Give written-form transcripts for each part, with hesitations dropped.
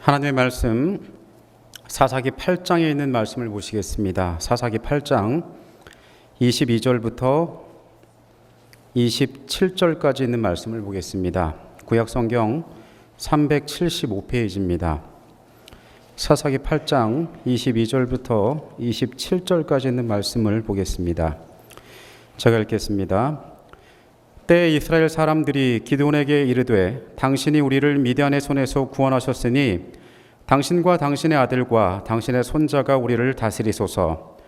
하나님의 말씀 사사기 8장에 있는 말씀을 보시겠습니다. 사사기 8장 22절부터 27절까지 있는 말씀을 보겠습니다. 구약성경 375페이지입니다. 사사기 8장 22절부터 27절까지 있는 말씀을 보겠습니다. 제가 읽겠습니다. 때에 이스라엘 사람들이 기드온에게 이르되 당신이 우리를 미디안의 손에서 구원하셨으니 당신과 당신의 아들과 당신의 손자가 우리를 다스리소서.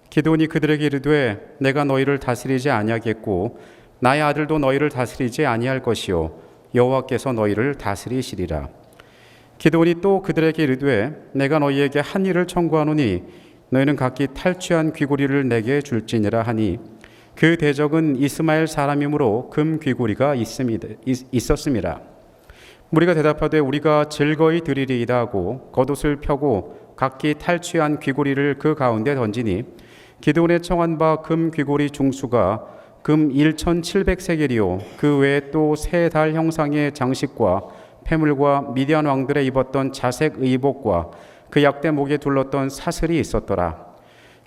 기드온이 그들에게 이르되 내가 너희를 다스리지 아니하겠고 나의 아들도 너희를 다스리지 아니할 것이요 여호와께서 너희를 다스리시리라. 기드온이 또 그들에게 이르되 내가 너희에게 한 일을 청구하노니 너희는 각기 탈취한 귀고리를 내게 줄지니라 하니 그 대적은 이스마엘 사람이므로 금 귀고리가 있었음이라. 무리가 대답하되 우리가 즐거이 드리리이다 하고 겉옷을 펴고 각기 탈취한 귀고리를 그 가운데 던지니 기드온의 청한 바 금 귀고리 중수가 금 1,700세겔이요 그 외에 또 세 달 형상의 장식과 패물과 미디안 왕들의 입었던 자색 의복과 그 약대 목에 둘렀던 사슬이 있었더라.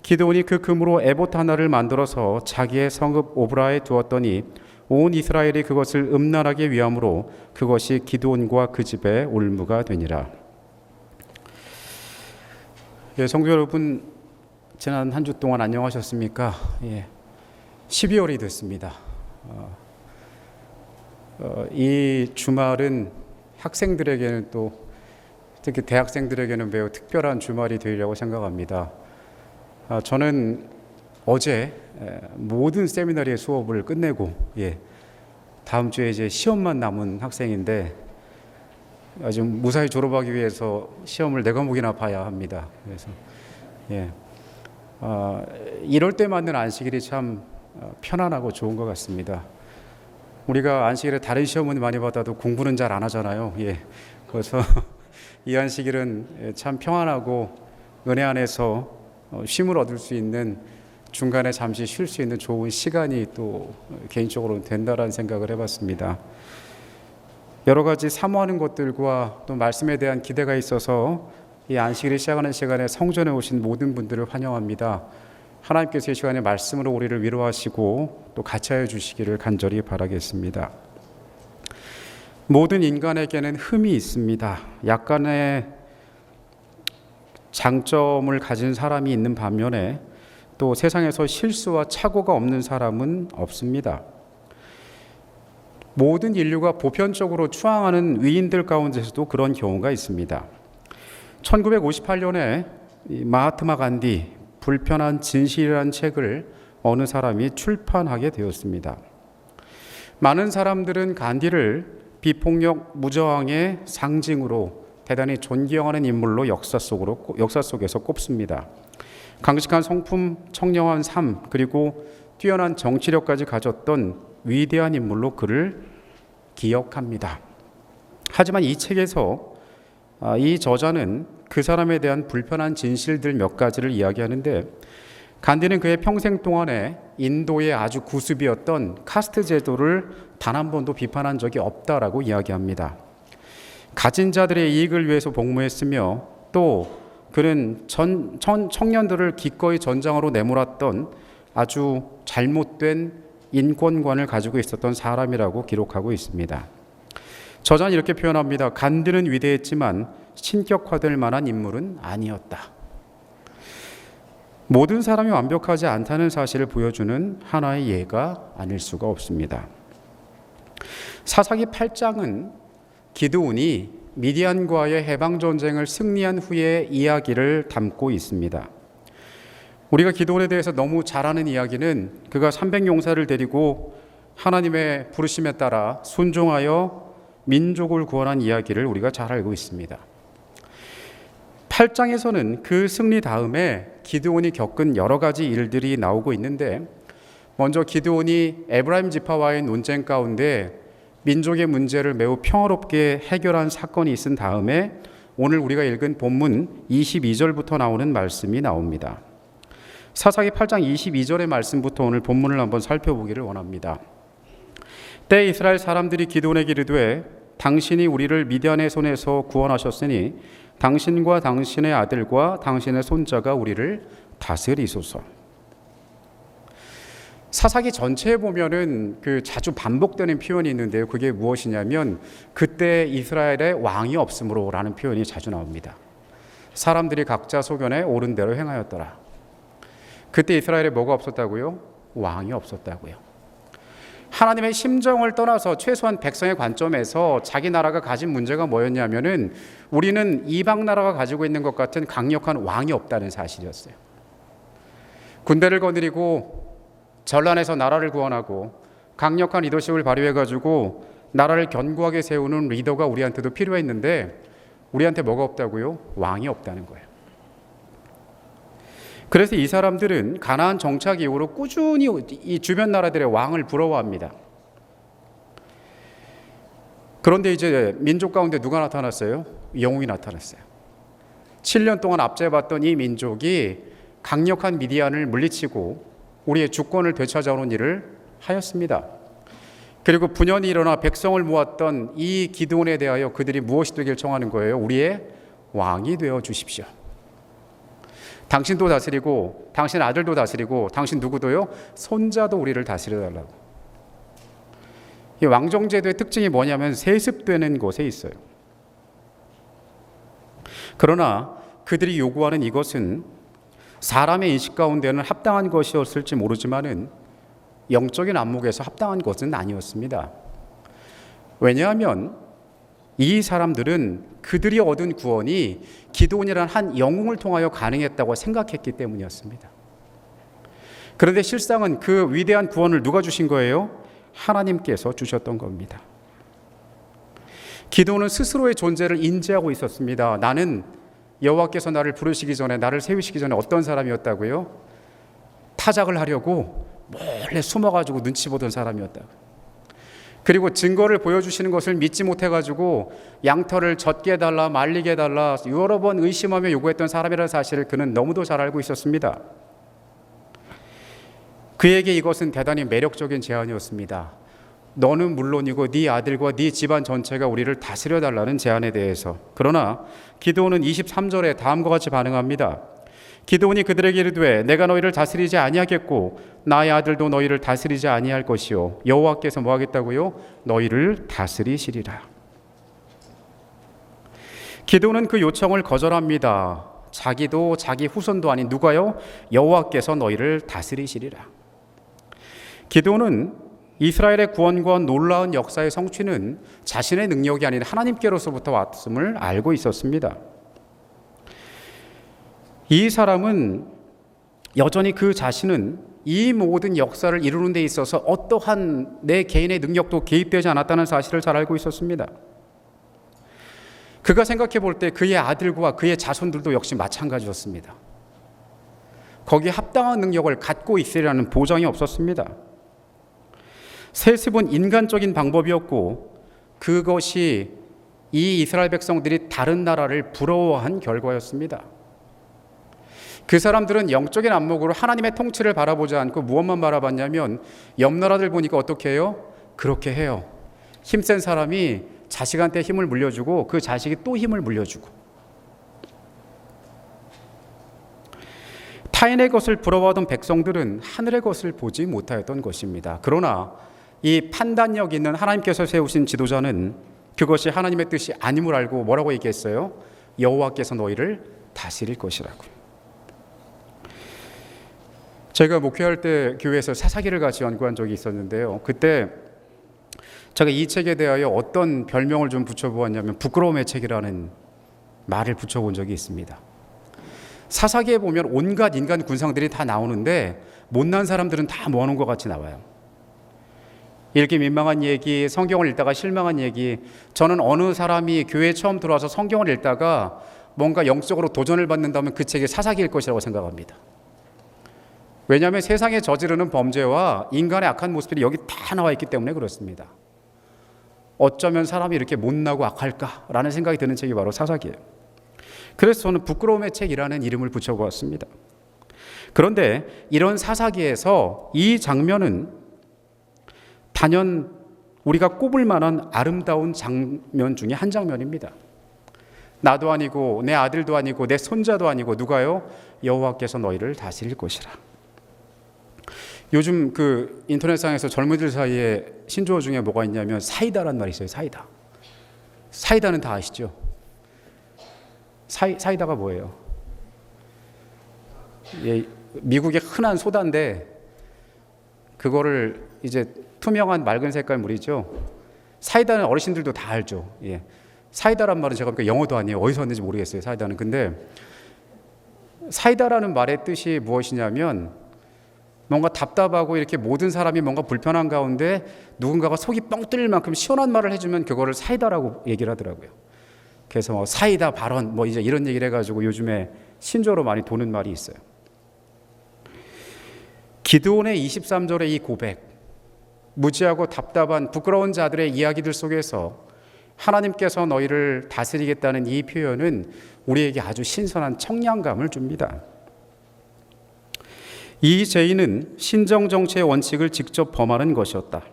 기드온이 그 금으로 에봇 하나를 만들어서 자기의 성읍 오브라에 두었더니 온 이스라엘이 그것을 음란하게 위함으로 그것이 기드온과 그 집의 올무가 되니라. 성도 여러분, 지난 한 주 동안 안녕하셨습니까? 12월이 됐습니다. 이 주말은 학생들에게는 또 특히 대학생들에게는 매우 특별한 주말이 되리라고 생각합니다. 저는 어제 모든 세미나리의 수업을 끝내고 다음 주에 이제 시험만 남은 학생인데 지금 무사히 졸업하기 위해서 시험을 4과목이나 봐야 합니다. 그래서 이럴 때 맞는 안식일이 참 편안하고 좋은 것 같습니다. 우리가 안식일에 다른 시험은 많이 받아도 공부는 잘 안 하잖아요. 그래서 이 안식일은 참 평안하고 은혜 안에서 쉼을 얻을 수 있는, 중간에 잠시 쉴 수 있는 좋은 시간이 또 개인적으로 된다라는 생각을 해봤습니다. 여러 가지 사모하는 것들과 또 말씀에 대한 기대가 있어서 이 안식일을 시작하는 시간에 성전에 오신 모든 분들을 환영합니다. 하나님께서 이 시간에 말씀으로 우리를 위로하시고 또 같이하여 주시기를 간절히 바라겠습니다. 모든 인간에게는 흠이 있습니다. 약간의 장점을 가진 사람이 있는 반면에 또 세상에서 실수와 착오가 없는 사람은 없습니다. 모든 인류가 보편적으로 추앙하는 위인들 가운데서도 그런 경우가 있습니다. 1958년에 마하트마 간디 불편한 진실이라는 책을 어느 사람이 출판하게 되었습니다. 많은 사람들은 간디를 비폭력 무저항의 상징으로 대단히 존경하는 인물로 역사 속에서 꼽습니다. 강직한 성품, 청량한 삶, 그리고 뛰어난 정치력까지 가졌던 위대한 인물로 그를 기억합니다. 하지만 이 책에서 이 저자는 그 사람에 대한 불편한 진실들 몇 가지를 이야기하는데, 간디는 그의 평생 동안에 인도의 아주 구습이었던 카스트 제도를 단 한 번도 비판한 적이 없다라고 이야기합니다. 가진 자들의 이익을 위해서 복무했으며 또 그는 청년들을 기꺼이 전장으로 내몰았던 아주 잘못된 인권관을 가지고 있었던 사람이라고 기록하고 있습니다. 저자는 이렇게 표현합니다. 간디는 위대했지만 신격화될 만한 인물은 아니었다. 모든 사람이 완벽하지 않다는 사실을 보여주는 하나의 예가 아닐 수가 없습니다. 사사기 8장은 기드온이 미디안과의 해방전쟁을 승리한 후의 이야기를 담고 있습니다. 우리가 기드온에 대해서 너무 잘 아는 이야기는 그가 300용사를 데리고 하나님의 부르심에 따라 순종하여 민족을 구원한 이야기를 우리가 잘 알고 있습니다. 8장에서는 그 승리 다음에 기드온이 겪은 여러 가지 일들이 나오고 있는데, 먼저 기드온이 에브라임 지파와의 논쟁 가운데 민족의 문제를 매우 평화롭게 해결한 사건이 있은 다음에 오늘 우리가 읽은 본문 22절부터 나오는 말씀이 나옵니다. 사사기 8장 22절의 말씀부터 오늘 본문을 한번 살펴보기를 원합니다. 때 이스라엘 사람들이 기드온에게 이르되 당신이 우리를 미디안의 손에서 구원하셨으니 당신과 당신의 아들과 당신의 손자가 우리를 다스리소서. 사사기 전체에 보면은 자주 반복되는 표현이 있는데요. 그게 무엇이냐면 그때 이스라엘에 왕이 없으므로라는 표현이 자주 나옵니다. 사람들이 각자 소견에 옳은 대로 행하였더라. 그때 이스라엘에 뭐가 없었다고요? 왕이 없었다고요. 하나님의 심정을 떠나서 최소한 백성의 관점에서 자기 나라가 가진 문제가 뭐였냐면은 우리는 이방 나라가 가지고 있는 것 같은 강력한 왕이 없다는 사실이었어요. 군대를 거느리고 전란에서 나라를 구원하고 강력한 리더십을 발휘해가지고 나라를 견고하게 세우는 리더가 우리한테도 필요했는데 우리한테 뭐가 없다고요? 왕이 없다는 거예요. 그래서 이 사람들은 가나안 정착 이후로 꾸준히 이 주변 나라들의 왕을 부러워합니다. 그런데 이제 민족 가운데 누가 나타났어요? 영웅이 나타났어요. 7년 동안 압제해봤던 이 민족이 강력한 미디안을 물리치고 우리의 주권을 되찾아오는 일을 하였습니다. 그리고 분연히 일어나 백성을 모았던 이 기드온에 대하여 그들이 무엇이 되길 청하는 거예요? 우리의 왕이 되어 주십시오. 당신도 다스리고 당신 아들도 다스리고 당신 누구도요? 손자도 우리를 다스려달라고. 이 왕정제도의 특징이 뭐냐면 세습되는 곳에 있어요. 그러나 그들이 요구하는 이것은 사람의 인식 가운데는 합당한 것이었을지 모르지만은 영적인 안목에서 합당한 것은 아니었습니다. 왜냐하면 이 사람들은 그들이 얻은 구원이 기드온이라는 한 영웅을 통하여 가능했다고 생각했기 때문이었습니다. 그런데 실상은 그 위대한 구원을 누가 주신 거예요? 하나님께서 주셨던 겁니다. 기드온은 스스로의 존재를 인지하고 있었습니다. 나는 여호와께서 나를 부르시기 전에, 나를 세우시기 전에 어떤 사람이었다고요? 타작을 하려고 몰래 숨어가지고 눈치 보던 사람이었다고. 그리고 증거를 보여주시는 것을 믿지 못해가지고 양털을 젖게 해달라, 말리게 해달라 여러 번 의심하며 요구했던 사람이라는 사실을 그는 너무도 잘 알고 있었습니다. 그에게 이것은 대단히 매력적인 제안이었습니다. 너는 물론이고 네 아들과 네 집안 전체가 우리를 다스려달라는 제안에 대해서. 그러나 기드온은 23절에 다음과 같이 반응합니다. 기드온이 그들에게 이르되 내가 너희를 다스리지 아니하겠고 나의 아들도 너희를 다스리지 아니할 것이요 여호와께서 뭐 하겠다고요? 너희를 다스리시리라. 기드온은 그 요청을 거절합니다. 자기도 자기 후손도 아닌 누가요? 여호와께서 너희를 다스리시리라. 기드온은 이스라엘의 구원과 놀라운 역사의 성취는 자신의 능력이 아닌 하나님께로서부터 왔음을 알고 있었습니다. 이 사람은 여전히 그 자신은 이 모든 역사를 이루는 데 있어서 어떠한 내 개인의 능력도 개입되지 않았다는 사실을 잘 알고 있었습니다. 그가 생각해 볼 때 그의 아들과 그의 자손들도 역시 마찬가지였습니다. 거기에 합당한 능력을 갖고 있으리라는 보장이 없었습니다. 세습은 인간적인 방법이었고 그것이 이 이스라엘 백성들이 다른 나라를 부러워한 결과였습니다. 그 사람들은 영적인 안목으로 하나님의 통치를 바라보지 않고 무엇만 바라봤냐면 옆 나라들 보니까 어떻게 해요? 그렇게 해요. 힘센 사람이 자식한테 힘을 물려주고 그 자식이 또 힘을 물려주고. 타인의 것을 부러워하던 백성들은 하늘의 것을 보지 못하였던 것입니다. 그러나 이 판단력 있는 하나님께서 세우신 지도자는 그것이 하나님의 뜻이 아님을 알고 뭐라고 얘기했어요? 여호와께서 너희를 다스릴 것이라고요. 제가 목회할 때 교회에서 사사기를 같이 연구한 적이 있었는데요. 그때 제가 이 책에 대하여 어떤 별명을 좀 붙여보았냐면 부끄러움의 책이라는 말을 붙여본 적이 있습니다. 사사기에 보면 온갖 인간 군상들이 다 나오는데 못난 사람들은 다 모아놓은 것 같이 나와요. 읽기 민망한 얘기, 성경을 읽다가 실망한 얘기. 저는 어느 사람이 교회에 처음 들어와서 성경을 읽다가 뭔가 영적으로 도전을 받는다면 그 책이 사사기일 것이라고 생각합니다. 왜냐하면 세상에 저지르는 범죄와 인간의 악한 모습들이 여기 다 나와 있기 때문에 그렇습니다. 어쩌면 사람이 이렇게 못나고 악할까라는 생각이 드는 책이 바로 사사기예요. 그래서 저는 부끄러움의 책이라는 이름을 붙여보았습니다. 그런데 이런 사사기에서 이 장면은 단연 우리가 꼽을 만한 아름다운 장면 중에 한 장면입니다. 나도 아니고 내 아들도 아니고 내 손자도 아니고 누가요? 여호와께서 너희를 다스릴 것이라. 요즘 그 인터넷상에서 젊은이들 사이에 신조어 중에 뭐가 있냐면 사이다란 말이 있어요. 사이다. 사이다는 다 아시죠? 사이다가 뭐예요? 예, 미국의 흔한 소다인데 그거를 이제 투명한 맑은 색깔 물이죠. 사이다는 어르신들도 다 알죠. 예. 사이다란 말은 제가 영어도 아니에요. 어디서 왔는지 모르겠어요. 사이다는. 근데 사이다라는 말의 뜻이 무엇이냐면 뭔가 답답하고 이렇게 모든 사람이 뭔가 불편한 가운데 누군가가 속이 뻥 뚫릴 만큼 시원한 말을 해주면 그거를 사이다라고 얘기를 하더라고요. 그래서 뭐 사이다 발언 뭐 이제 이런 얘기를 해가지고 요즘에 신조어로 많이 도는 말이 있어요. 기드온의 23절의 이 고백, 무지하고 답답한 부끄러운 자들의 이야기들 속에서 하나님께서 너희를 다스리겠다는 이 표현은 우리에게 아주 신선한 청량감을 줍니다. 이 죄인은 신정정치의 원칙을 직접 범하는 것이었다.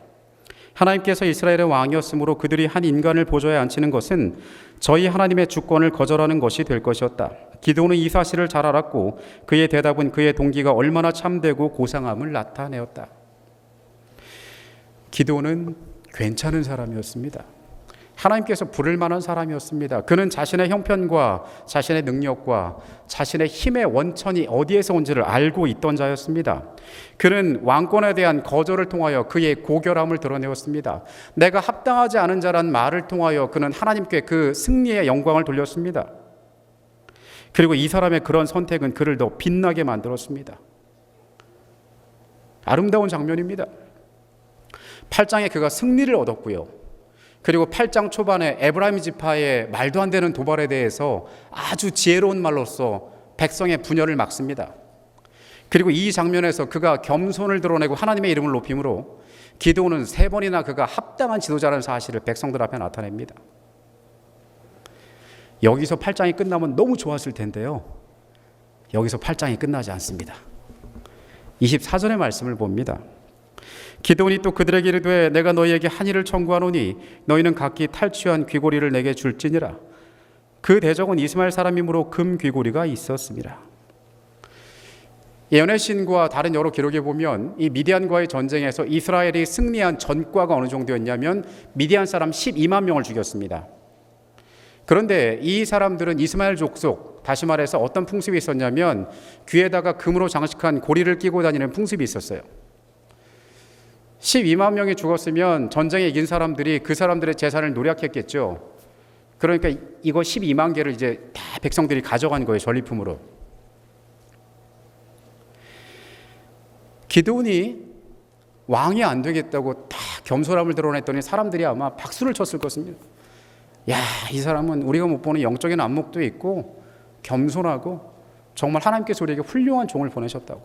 하나님께서 이스라엘의 왕이었으므로 그들이 한 인간을 보좌에 앉히는 것은 저희 하나님의 주권을 거절하는 것이 될 것이었다. 기드온은 이 사실을 잘 알았고 그의 대답은 그의 동기가 얼마나 참되고 고상함을 나타내었다. 기드온은 괜찮은 사람이었습니다. 하나님께서 부를 만한 사람이었습니다. 그는 자신의 형편과 자신의 능력과 자신의 힘의 원천이 어디에서 온지를 알고 있던 자였습니다. 그는 왕권에 대한 거절을 통하여 그의 고결함을 드러내었습니다. 내가 합당하지 않은 자란 말을 통하여 그는 하나님께 그 승리의 영광을 돌렸습니다. 그리고 이 사람의 그런 선택은 그를 더 빛나게 만들었습니다. 아름다운 장면입니다. 8장에 그가 승리를 얻었고요. 그리고 8장 초반에 에브라임 지파의 말도 안 되는 도발에 대해서 아주 지혜로운 말로써 백성의 분열을 막습니다. 그리고 이 장면에서 그가 겸손을 드러내고 하나님의 이름을 높임으로 기드온은 3번이나 그가 합당한 지도자라는 사실을 백성들 앞에 나타냅니다. 여기서 8장이 끝나면 너무 좋았을 텐데요. 여기서 8장이 끝나지 않습니다. 24절의 말씀을 봅니다. 기드온이 또 그들에게 이르되 내가 너희에게 한 일을 청구하노니 너희는 각기 탈취한 귀고리를 내게 줄지니라. 그 대적은 이스마엘 사람이므로 금 귀고리가 있었습니다. 예언의 신과 다른 여러 기록에 보면 이 미디안과의 전쟁에서 이스라엘이 승리한 전과가 어느 정도였냐면 미디안 사람 12만 명을 죽였습니다. 그런데 이 사람들은 이스마엘 족속, 다시 말해서 어떤 풍습이 있었냐면 귀에다가 금으로 장식한 고리를 끼고 다니는 풍습이 있었어요. 12만 명이 죽었으면 전쟁에 이긴 사람들이 그 사람들의 재산을 노략했겠죠. 그러니까 이거 12만 개를 이제 다 백성들이 가져간 거예요. 전리품으로. 기드온이 왕이 안 되겠다고 다 겸손함을 드러냈더니 사람들이 아마 박수를 쳤을 것입니다. 야, 이 사람은 우리가 못 보는 영적인 안목도 있고 겸손하고 정말 하나님께서 우리에게 훌륭한 종을 보내셨다고.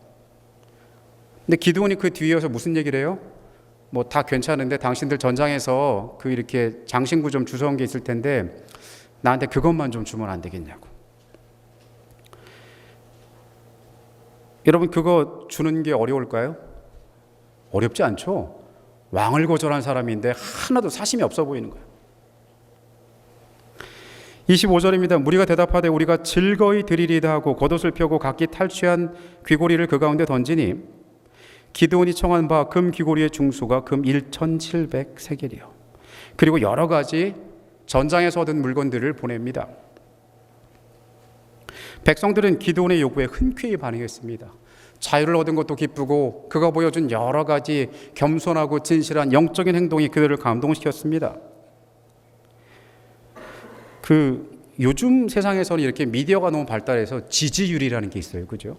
근데 기드온이 그 뒤에서 무슨 얘기를 해요? 뭐 다 괜찮은데 당신들 전장에서 그 이렇게 장신구 좀 주워온 게 있을 텐데 나한테 그것만 좀 주면 안 되겠냐고. 여러분 그거 주는 게 어려울까요? 어렵지 않죠. 왕을 거절한 사람인데 하나도 사심이 없어 보이는 거예요. 25절입니다. 무리가 대답하되 우리가 즐거이 드리리다 하고 겉옷을 펴고 각기 탈취한 귀고리를 그 가운데 던지니 기드온이 청한 바 금 귀고리의 중수가 금 1,700세겔이요. 그리고 여러 가지 전장에서 얻은 물건들을 보냅니다. 백성들은 기드온의 요구에 흔쾌히 반응했습니다. 자유를 얻은 것도 기쁘고 그가 보여준 여러 가지 겸손하고 진실한 영적인 행동이 그들을 감동시켰습니다. 요즘 세상에서는 이렇게 미디어가 너무 발달해서 지지율이라는 게 있어요. 그죠?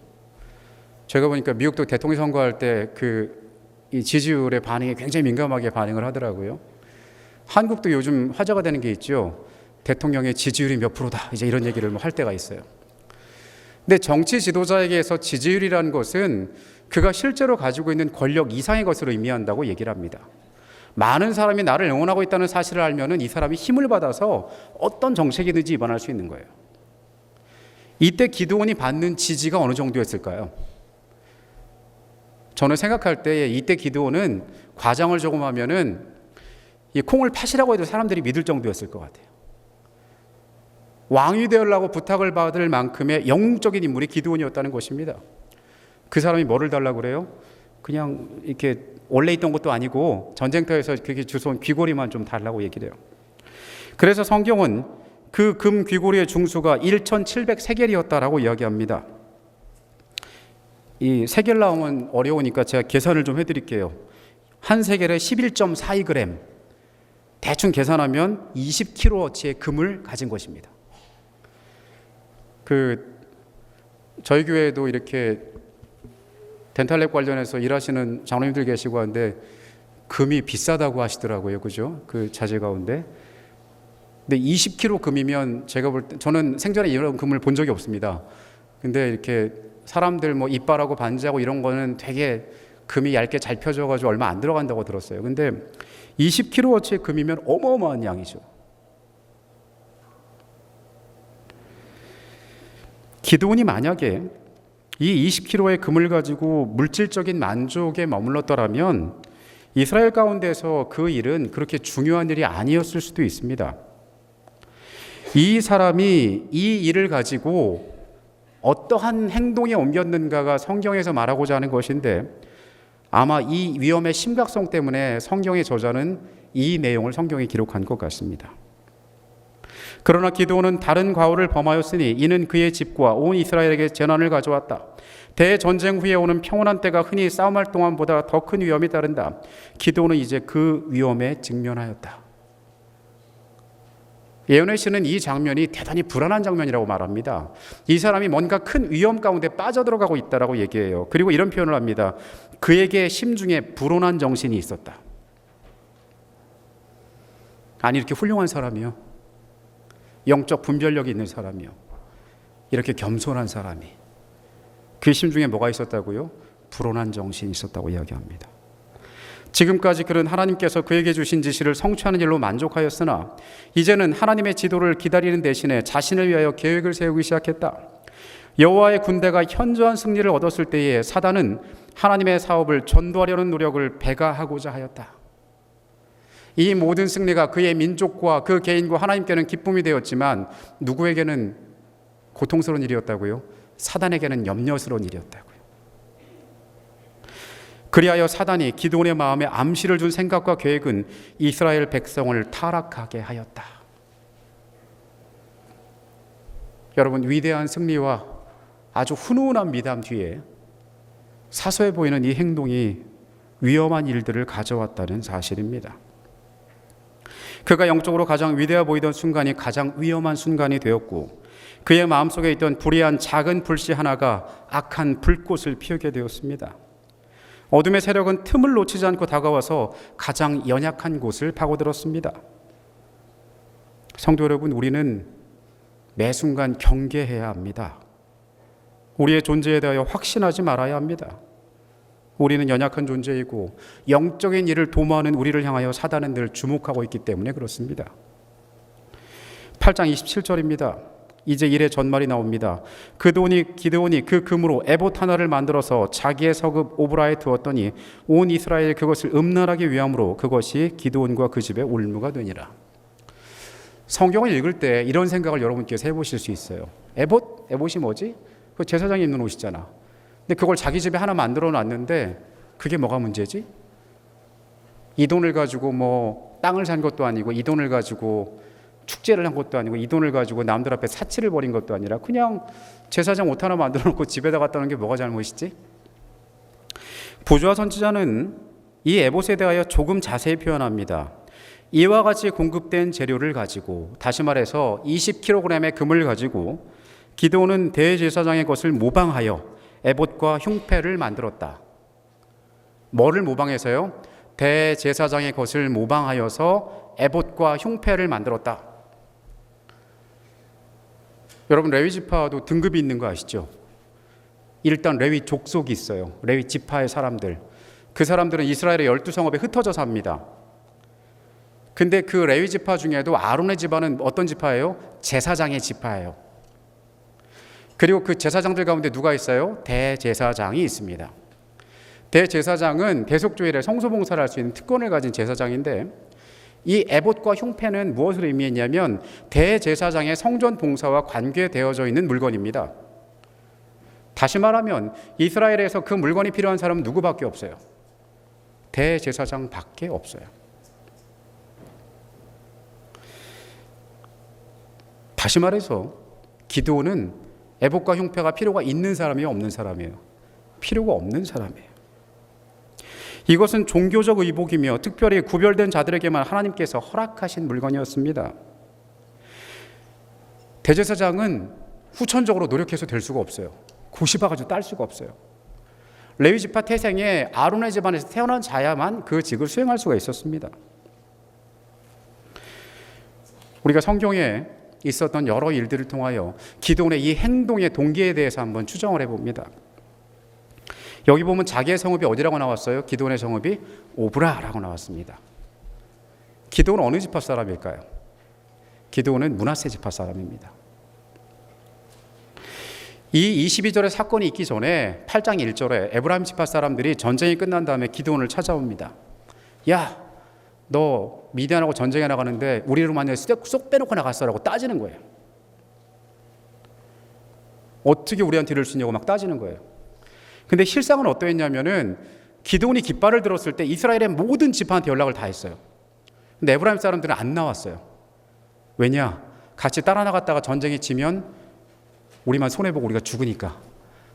제가 보니까 미국도 대통령 선거할 때 이 지지율의 반응에 굉장히 민감하게 반응을 하더라고요. 한국도 요즘 화제가 되는 게 있죠. 대통령의 지지율이 몇 프로다. 이제 이런 얘기를 할 때가 있어요. 근데 정치 지도자에게서 지지율이라는 것은 그가 실제로 가지고 있는 권력 이상의 것으로 의미한다고 얘기를 합니다. 많은 사람이 나를 응원하고 있다는 사실을 알면은 이 사람이 힘을 받아서 어떤 정책이든지 입안할 수 있는 거예요. 이때 기드온이 받는 지지가 어느 정도였을까요? 저는 생각할 때 이때 기드온은 과장을 조금 하면은 이 콩을 팥이라고 해도 사람들이 믿을 정도였을 것 같아요. 왕이 되으려고 부탁을 받을 만큼의 영웅적인 인물이 기드온이었다는 것입니다. 그 사람이 뭐를 달라고 그래요? 그냥 이렇게 원래 있던 것도 아니고 전쟁터에서 그렇게 주워온 귀고리만 좀 달라고 얘기를 해요. 그래서 성경은 그 금 귀고리의 중수가 1700세겔이었다라고 이야기합니다. 이 세겔 나오면 어려우니까 제가 계산을 좀 해드릴게요. 한 세겔에 11.42g, 대충 계산하면 20kg어치의 금을 가진 것입니다. 저희 교회에도 이렇게 덴탈랩 관련해서 일하시는 장로님들 계시고 하는데 금이 비싸다고 하시더라고요. 그죠? 그 자재 가운데. 근데 20kg 금이면 제가 볼 때, 저는 생전에 이런 금을 본 적이 없습니다. 근데 이렇게 사람들 뭐 이빨하고 반지하고 이런 거는 되게 금이 얇게 잘 펴져가지고 얼마 안 들어간다고 들었어요. 근데 20kg어치의 금이면 어마어마한 양이죠. 기드온이 만약에 이 20kg의 금을 가지고 물질적인 만족에 머물렀더라면 이스라엘 가운데서 그 일은 그렇게 중요한 일이 아니었을 수도 있습니다. 이 사람이 이 일을 가지고 어떠한 행동에 옮겼는가가 성경에서 말하고자 하는 것인데 아마 이 위험의 심각성 때문에 성경의 저자는 이 내용을 성경에 기록한 것 같습니다. 그러나 기드온은 다른 과오를 범하였으니 이는 그의 집과 온 이스라엘에게 재난을 가져왔다. 대전쟁 후에 오는 평온한 때가 흔히 싸움할 동안보다 더 큰 위험이 따른다. 기드온은 이제 그 위험에 직면하였다. 예언의 시는 이 장면이 대단히 불안한 장면이라고 말합니다. 이 사람이 뭔가 큰 위험 가운데 빠져들어가고 있다라고 얘기해요. 그리고 이런 표현을 합니다. 그에게 심중에 불온한 정신이 있었다. 아니 이렇게 훌륭한 사람이요, 영적 분별력이 있는 사람이요, 이렇게 겸손한 사람이 그 심중에 뭐가 있었다고요? 불온한 정신이 있었다고 이야기합니다. 지금까지 그는 하나님께서 그에게 주신 지시를 성취하는 일로 만족하였으나 이제는 하나님의 지도를 기다리는 대신에 자신을 위하여 계획을 세우기 시작했다. 여호와의 군대가 현저한 승리를 얻었을 때에 사단은 하나님의 사업을 전도하려는 노력을 배가하고자 하였다. 이 모든 승리가 그의 민족과 그 개인과 하나님께는 기쁨이 되었지만 누구에게는 고통스러운 일이었다고요? 사단에게는 염려스러운 일이었다고요. 그리하여 사단이 기드온의 마음에 암시를 준 생각과 계획은 이스라엘 백성을 타락하게 하였다. 여러분, 위대한 승리와 아주 훈훈한 미담 뒤에 사소해 보이는 이 행동이 위험한 일들을 가져왔다는 사실입니다. 그가 영적으로 가장 위대해 보이던 순간이 가장 위험한 순간이 되었고 그의 마음속에 있던 불의한 작은 불씨 하나가 악한 불꽃을 피우게 되었습니다. 어둠의 세력은 틈을 놓치지 않고 다가와서 가장 연약한 곳을 파고들었습니다. 성도 여러분, 우리는 매 순간 경계해야 합니다. 우리의 존재에 대하여 확신하지 말아야 합니다. 우리는 연약한 존재이고 영적인 일을 도모하는 우리를 향하여 사단은 늘 주목하고 있기 때문에 그렇습니다. 8장 27절입니다. 이제 일의 전말이 나옵니다. 기드온이 그 금으로 에봇 하나를 만들어서 자기의 서급 오브라에 두었더니 온 이스라엘 그것을 음란하기 위함으로 그것이 기드온과 그 집의 올무가 되니라. 성경을 읽을 때 이런 생각을 여러분께서 해보실 수 있어요. 에봇이 뭐지? 그 제사장이 입는 옷이잖아. 근데 그걸 자기 집에 하나 만들어 놨는데 그게 뭐가 문제지? 이 돈을 가지고 뭐 땅을 산 것도 아니고 이 돈을 가지고 축제를 한 것도 아니고 이 돈을 가지고 남들 앞에 사치를 벌인 것도 아니라 그냥 제사장 옷 하나 만들어 놓고 집에다 갖다 놓은 게 뭐가 잘못이지? 부조화 선지자는 이 에봇에 대하여 조금 자세히 표현합니다. 이와 같이 공급된 재료를 가지고, 다시 말해서 20kg의 금을 가지고 기드온은 대제사장의 것을 모방하여 에봇과 흉패를 만들었다. 뭐를 모방해서요? 대제사장의 것을 모방하여서 에봇과 흉패를 만들었다. 여러분, 레위 지파도 등급이 있는 거 아시죠? 일단 레위 족속이 있어요. 레위 지파의 사람들. 그 사람들은 이스라엘의 12성읍에 흩어져 삽니다. 근데 그 레위 지파 중에도 아론의 집안은 어떤 지파예요? 제사장의 지파예요. 그리고 그 제사장들 가운데 누가 있어요? 대제사장이 있습니다. 대제사장은 대속주일에 성소봉사를 할 수 있는 특권을 가진 제사장인데 이 에봇과 흉패는 무엇을 의미했냐면 대제사장의 성전 봉사와 관계되어져 있는 물건입니다. 다시 말하면 이스라엘에서 그 물건이 필요한 사람은 누구밖에 없어요. 대제사장밖에 없어요. 다시 말해서 기드온은 에봇과 흉패가 필요가 있는 사람이에요, 없는 사람이에요? 필요가 없는 사람이에요. 이것은 종교적 의복이며 특별히 구별된 자들에게만 하나님께서 허락하신 물건이었습니다. 대제사장은 후천적으로 노력해서 될 수가 없어요. 고시봐가지고 딸 수가 없어요. 레위 지파 태생에 아론의 집안에서 태어난 자야만 그 직을 수행할 수가 있었습니다. 우리가 성경에 있었던 여러 일들을 통하여 기드온의 이 행동의 동기에 대해서 한번 추정을 해봅니다. 여기 보면 자기의 성읍이 어디라고 나왔어요? 기드온의 성읍이 오브라라고 나왔습니다. 기드온은 어느 지파 사람일까요? 기드온은 므낫세 지파 사람입니다. 이 22절의 사건이 있기 전에 8장 1절에 에브라임 지파 사람들이 전쟁이 끝난 다음에 기드온을 찾아옵니다. 야, 너 미디안하고 전쟁에 나가는데 우리를 만약에 쏙 빼놓고 나갔어라고 따지는 거예요. 어떻게 우리한테 이럴 수 있냐고 막 따지는 거예요. 근데 실상은 어떠했냐면은 기드온이 깃발을 들었을 때 이스라엘의 모든 지파한테 연락을 다 했어요. 근데 에브라임 사람들은 안 나왔어요. 왜냐? 같이 따라 나갔다가 전쟁에 지면 우리만 손해보고 우리가 죽으니까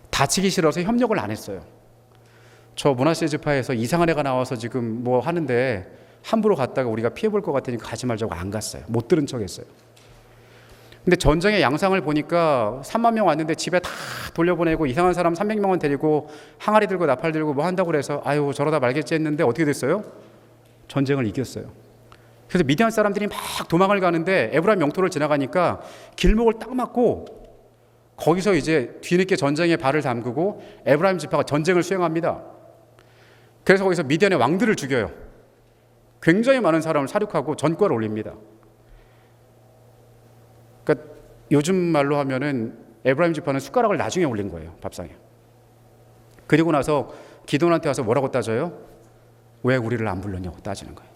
다치기 싫어서 협력을 안 했어요. 저 므낫세 지파에서 이상한 애가 나와서 지금 뭐 하는데 함부로 갔다가 우리가 피해볼 것 같으니까 가지 말자고 안 갔어요. 못 들은 척 했어요. 근데 전쟁의 양상을 보니까 3만 명 왔는데 집에 다 돌려보내고 이상한 사람 300명은 데리고 항아리 들고 나팔 들고 뭐 한다고 그래서 아유 저러다 말겠지 했는데 어떻게 됐어요? 전쟁을 이겼어요. 그래서 미디안 사람들이 막 도망을 가는데 에브라임 영토를 지나가니까 길목을 딱 막고 거기서 이제 뒤늦게 전쟁에 발을 담그고 에브라임 지파가 전쟁을 수행합니다. 그래서 거기서 미디안의 왕들을 죽여요. 굉장히 많은 사람을 사륙하고 전과를 올립니다. 그러니까 요즘 말로 하면은 에브라임 지파는 숟가락을 나중에 올린 거예요, 밥상에. 그리고 나서 기드온한테 와서 뭐라고 따져요? 왜 우리를 안 불렀냐고 따지는 거예요.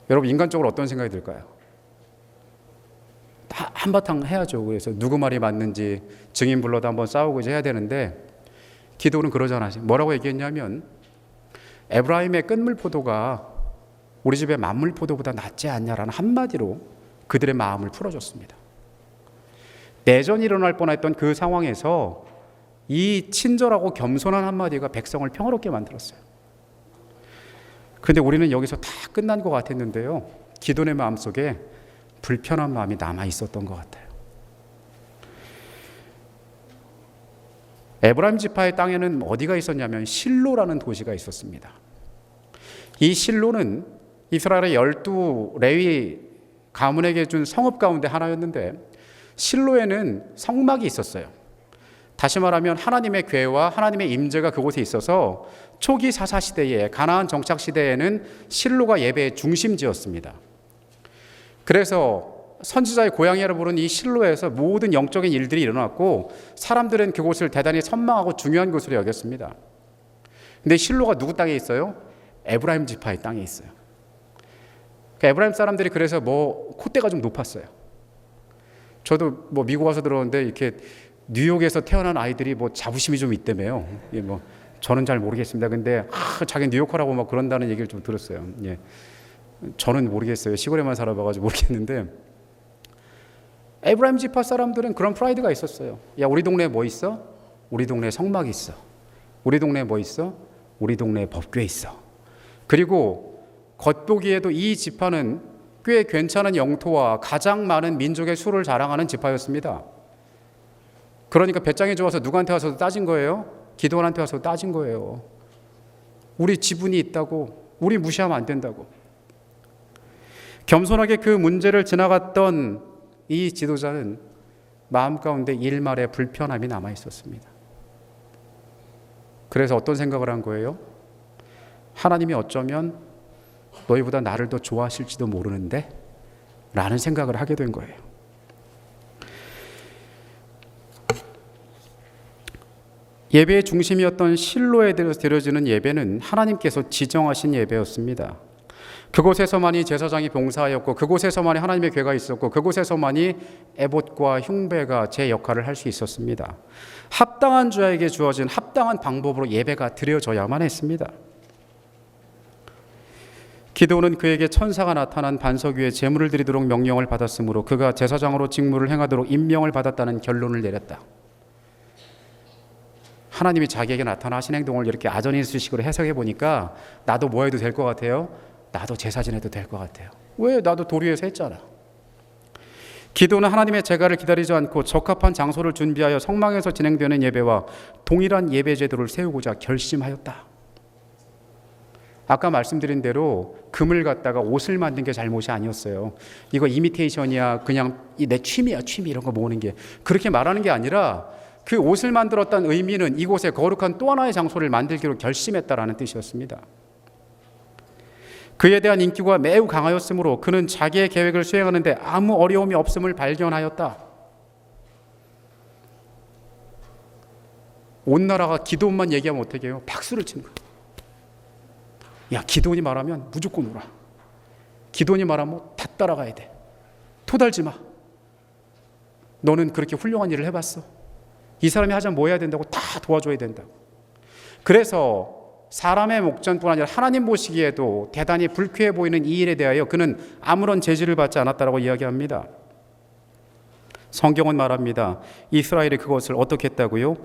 여러분 인간적으로 어떤 생각이 들까요? 다 한바탕 해야죠. 그래서 누구 말이 맞는지 증인 불러도 한번 싸우고 이제 해야 되는데 기드온은 그러지 않았어요. 뭐라고 얘기했냐면 에브라임의 끝물포도가 우리 집의 만물포도보다 낫지 않냐라는 한마디로 그들의 마음을 풀어줬습니다. 내전이 일어날 뻔했던 그 상황에서 이 친절하고 겸손한 한마디가 백성을 평화롭게 만들었어요. 그런데 우리는 여기서 다 끝난 것 같았는데요. 기드온의 마음속에 불편한 마음이 남아 있었던 것 같아요. 에브라임 지파의 땅에는 어디가 있었냐면 실로라는 도시가 있었습니다. 이 실로는 이스라엘의 12 레위 가문에게 준 성읍 가운데 하나였는데 실로에는 성막이 있었어요. 다시 말하면 하나님의 궤와 하나님의 임재가 그곳에 있어서 초기 사사 시대에 가나안 정착 시대에는 실로가 예배의 중심지였습니다. 그래서 선지자의 고향이라 부르는 이 실로에서 모든 영적인 일들이 일어났고 사람들은 그곳을 대단히 선망하고 중요한 곳으로 여겼습니다. 근데 실로가 누구 땅에 있어요? 에브라임 지파의 땅에 있어요. 그러니까 에브라임 사람들이 그래서 뭐 콧대가 좀 높았어요. 저도 뭐 미국 와서 들었는데 이렇게 뉴욕에서 태어난 아이들이 뭐 자부심이 좀 있다며요. 예, 뭐 저는 잘 모르겠습니다. 근데 자기 뉴요커라고 막 그런다는 얘기를 좀 들었어요. 예. 저는 모르겠어요. 시골에만 살아봐가지고 모르겠는데 에브라임 지파 사람들은 그런 프라이드가 있었어요. 야, 우리 동네에 뭐 있어? 우리 동네에 성막이 있어. 우리 동네에 뭐 있어? 우리 동네에 법궤 있어. 그리고 겉보기에도 이 지파는 꽤 괜찮은 영토와 가장 많은 민족의 수를 자랑하는 지파였습니다. 그러니까 배짱이 좋아서 누구한테 와서 따진 거예요? 기드온한테 와서 따진 거예요. 우리 지분이 있다고, 우리 무시하면 안 된다고. 겸손하게 그 문제를 지나갔던 이 지도자는 마음 가운데 일말의 불편함이 남아 있었습니다. 그래서 어떤 생각을 한 거예요? 하나님이 어쩌면 너희보다 나를 더 좋아하실지도 모르는데 라는 생각을 하게 된 거예요. 예배의 중심이었던 실로에 대해서 드려지는 예배는 하나님께서 지정하신 예배였습니다. 그곳에서만이 제사장이 봉사하였고 그곳에서만이 하나님의 궤가 있었고 그곳에서만이 에봇과 흉배가 제 역할을 할 수 있었습니다. 합당한 자에게 주어진 합당한 방법으로 예배가 드려져야만 했습니다. 기드온은 그에게 천사가 나타난 반석 위에 제물을 드리도록 명령을 받았으므로 그가 제사장으로 직무를 행하도록 임명을 받았다는 결론을 내렸다. 하나님이 자기에게 나타나 하신 행동을 이렇게 아전인수식으로 해석해 보니까 나도 뭐 해도 될 것 같아요? 나도 제사 지내도 될 것 같아요. 왜? 나도 도리에서 했잖아. 기도는 하나님의 제가를 기다리지 않고 적합한 장소를 준비하여 성막에서 진행되는 예배와 동일한 예배 제도를 세우고자 결심하였다. 아까 말씀드린 대로 금을 갖다가 옷을 만든 게 잘못이 아니었어요. 이거 이미테이션이야, 그냥 내 취미야, 취미 이런 거 모으는 게, 그렇게 말하는 게 아니라 그 옷을 만들었다는 의미는 이곳에 거룩한 또 하나의 장소를 만들기로 결심했다라는 뜻이었습니다. 그에 대한 인기가 매우 강하였으므로 그는 자기의 계획을 수행하는데 아무 어려움이 없음을 발견하였다. 온 나라가 기도원만 얘기하면 어떻게 해요? 박수를 치는 거야. 야, 기도원이 말하면 무조건 오라. 기도원이 말하면 다 따라가야 돼. 토달지 마. 너는 그렇게 훌륭한 일을 해봤어. 이 사람이 하자면 뭐 해야 된다고? 다 도와줘야 된다고. 그래서 사람의 목전뿐 아니라 하나님 보시기에도 대단히 불쾌해 보이는 이 일에 대하여 그는 아무런 제지를 받지 않았다라고 이야기합니다. 성경은 말합니다. 이스라엘이 그것을 어떻게 했다고요?